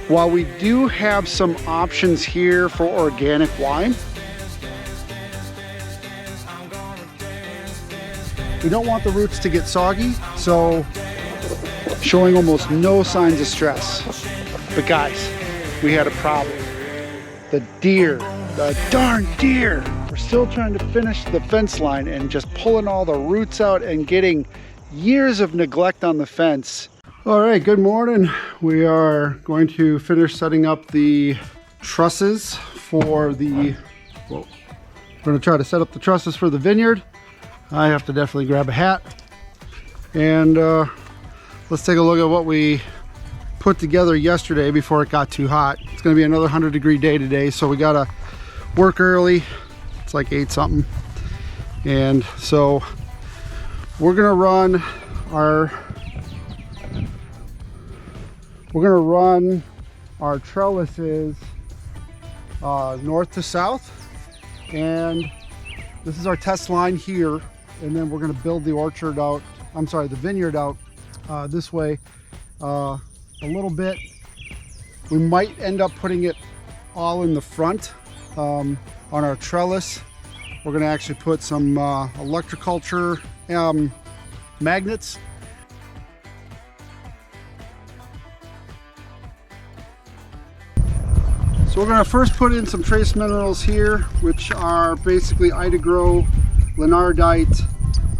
While we do have some options here for organic wine, we don't want the roots to get soggy, so showing almost no signs of stress. But guys, we had a problem. The deer, the darn deer, we're still trying to finish the fence line and just pulling all the roots out and getting years of neglect on the fence. All right, good morning. We are going to finish setting up the trusses for the, well, we're going to try to set up the trusses for the vineyard. I have to definitely grab a hat. And let's take a look at what we put together yesterday before it got too hot. It's going to be another 100-degree day today, so we got to work early. It's like 8 something. And so we're going to run our trellises north to south, and this is our test line here, and then we're going to build the orchard out, the vineyard out this way a little bit. We might end up putting it all in the front on our trellis. We're going to actually put some Electroculture magnets. So we're going to first put in some trace minerals here, which are basically Idagro, Linardite,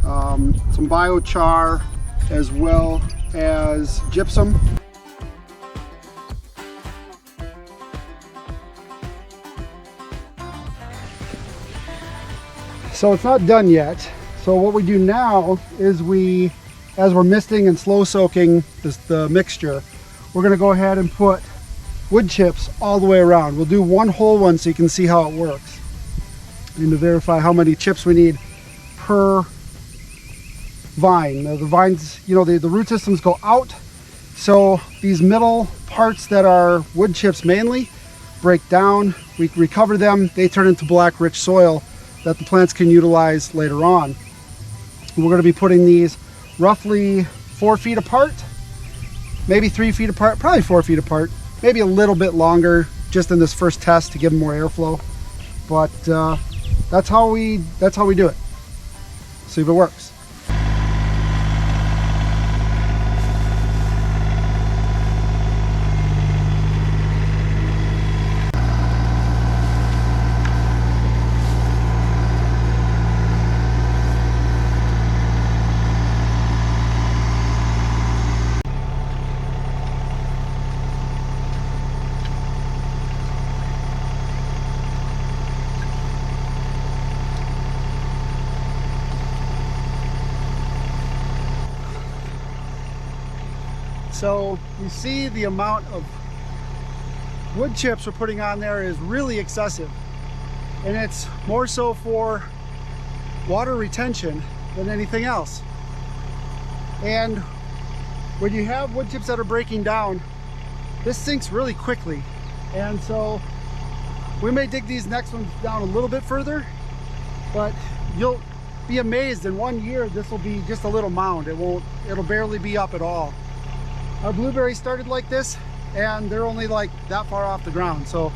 some biochar, as well as gypsum. So it's not done yet. So what we do now is as we're misting and slow soaking the mixture, we're going to go ahead and put wood chips all the way around. We'll do one whole one so you can see how it works, and to verify how many chips we need per vine. Now, the vines, you know, the root systems go out, so these middle parts that are wood chips mainly break down. We recover them, they turn into black rich soil that the plants can utilize later on. We're going to be putting these roughly 4 feet apart, maybe 3 feet apart, probably 4 feet apart, maybe a little bit longer just in this first test to give them more airflow. But that's how we do it. See if it works. So you see the amount of wood chips we're putting on there is really excessive, and it's more so for water retention than anything else. And when you have wood chips that are breaking down, this sinks really quickly, and so we may dig these next ones down a little bit further, but you'll be amazed in 1 year this will be just a little mound. It'll barely be up at all. Our blueberries started like this, and they're only like that far off the ground. So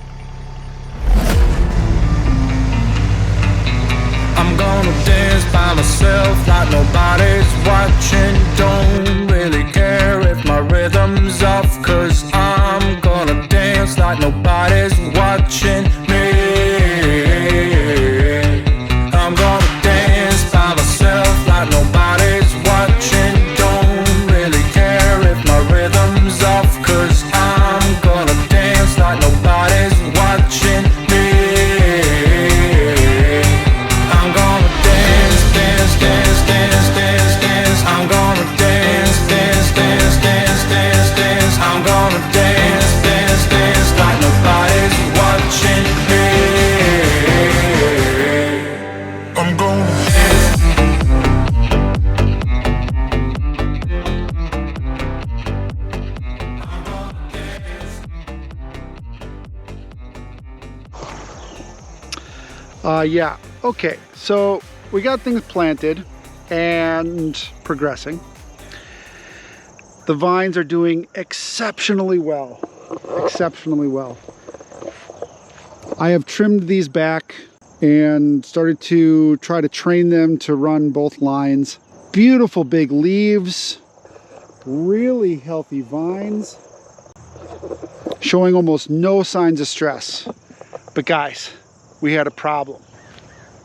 I'm gonna dance by myself like nobody's watching. Don't really care if my rhythm's off, 'cause I'm gonna dance like nobody's watching me. I'm gonna dance by myself like nobody's watching. Don't really care if my rhythm's off, 'cause I'm gonna dance like nobody's watching me. I'm gonna dance, dance, dance, dance, dance, dance. I'm gonna dance, dance, dance, dance, dance, dance. I'm gonna dance, dance, dance like nobody's watching me. I'm gonna yeah, okay, so we got things planted and progressing. The vines are doing exceptionally well. exceptionally well. I have trimmed these back and started to try to train them to run both lines. Beautiful big leaves, really healthy vines, showing almost no signs of stress. But guys, we had a problem.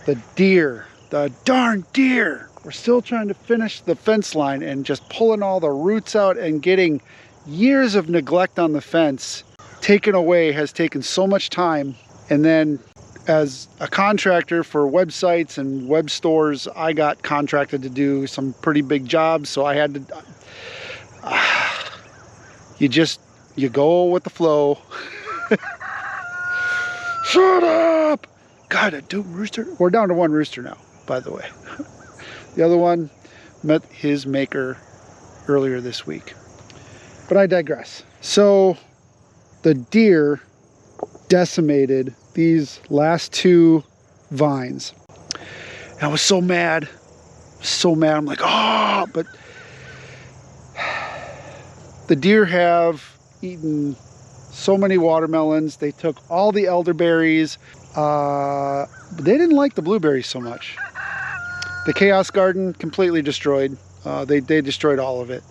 The deer, the darn deer, we're still trying to finish the fence line and just pulling all the roots out and getting years of neglect on the fence taken away has taken so much time. And then as a contractor for websites and web stores, I got contracted to do some pretty big jobs. So I had to, you go with the flow. Shut up! God, a dope rooster. We're down to one rooster now, by the way. The other one met his maker earlier this week. But I digress. So the deer decimated these last two vines. And I was so mad. I'm like, oh, but the deer have eaten so many watermelons. They took all the elderberries. But they didn't like the blueberries so much. The Chaos Garden completely destroyed. They destroyed all of it.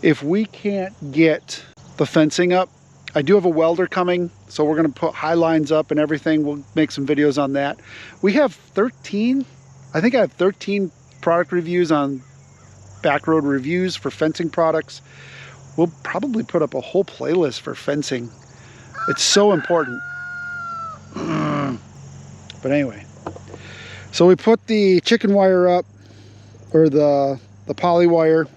If we can't get the fencing up, I do have a welder coming, so we're going to put high lines up and everything. We'll make some videos on that. We have 13, I think I have 13 product reviews on Backroad Reviews for fencing products. We'll probably put up a whole playlist for fencing. It's so important. But anyway, so we put the chicken wire up, or the polywire.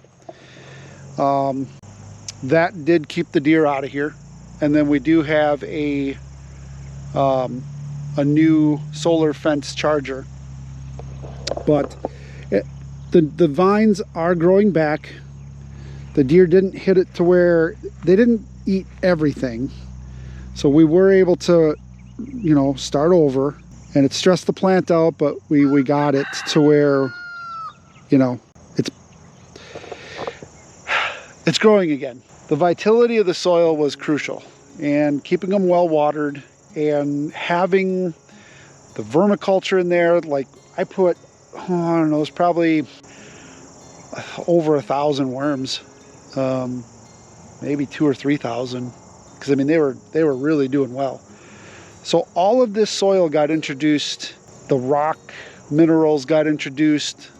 That did keep the deer out of here. And then we do have a new solar fence charger. But the vines are growing back. The deer didn't hit it to where they didn't eat everything. So we were able to, you know, start over. And it stressed the plant out, but we got it to where, you know, it's growing again. The vitality of the soil was crucial, and keeping them well watered and having the vermiculture in there. Like I put, I don't know, it's probably over 1,000 worms, maybe 2,000 or 3,000, because I mean they were really doing well. So all of this soil got introduced, the rock minerals got introduced,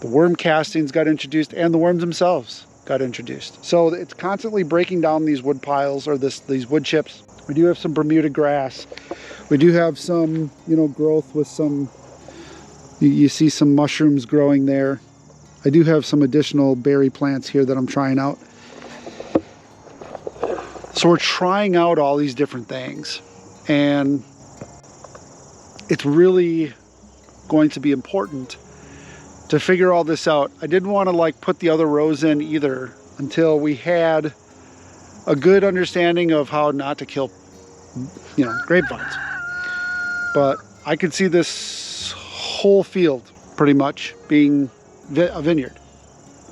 the worm castings got introduced, and the worms themselves got introduced. So it's constantly breaking down these wood piles, or these wood chips. We do have some Bermuda grass. We do have some, you know, growth with some, you see some mushrooms growing there. I do have some additional berry plants here that I'm trying out. So we're trying out all these different things. And it's really going to be important to figure all this out. I didn't want to like put the other rows in either until we had a good understanding of how not to kill, you know, grapevines. But I could see this whole field pretty much being a vineyard,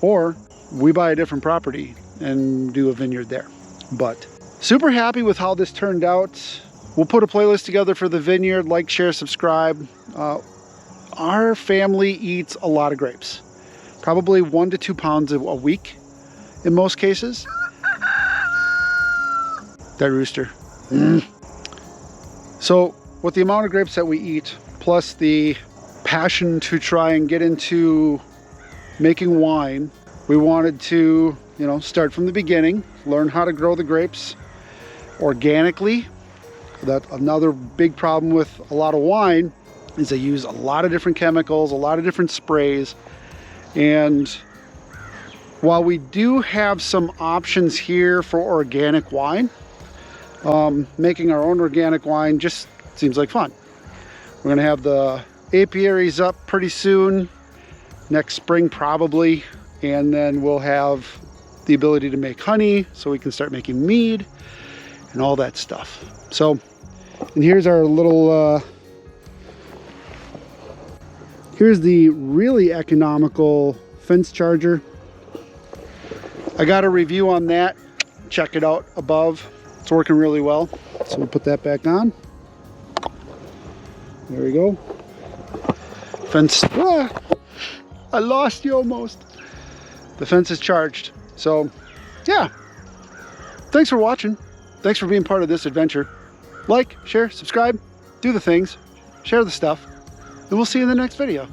or we buy a different property and do a vineyard there. But super happy with how this turned out. We'll put a playlist together for the vineyard. Like, share, subscribe. Our family eats a lot of grapes. Probably 1 to 2 pounds a week in most cases. That rooster. So with the amount of grapes that we eat, plus the passion to try and get into making wine, we wanted to, you know, start from the beginning, learn how to grow the grapes organically. That's another big problem with a lot of wine, is they use a lot of different chemicals, a lot of different sprays. And while we do have some options here for organic wine, making our own organic wine just seems like fun. We're gonna have the apiaries up pretty soon, next spring probably, and then we'll have the ability to make honey so we can start making mead and all that stuff. So, and here's our little, here's the really economical fence charger. I got a review on that. Check it out above. It's working really well. So we'll put that back on. There we go. Fence. Ah, I lost you almost. The fence is charged. So yeah, thanks for watching. Thanks for being part of this adventure. Like, share, subscribe, do the things, share the stuff, and we'll see you in the next video.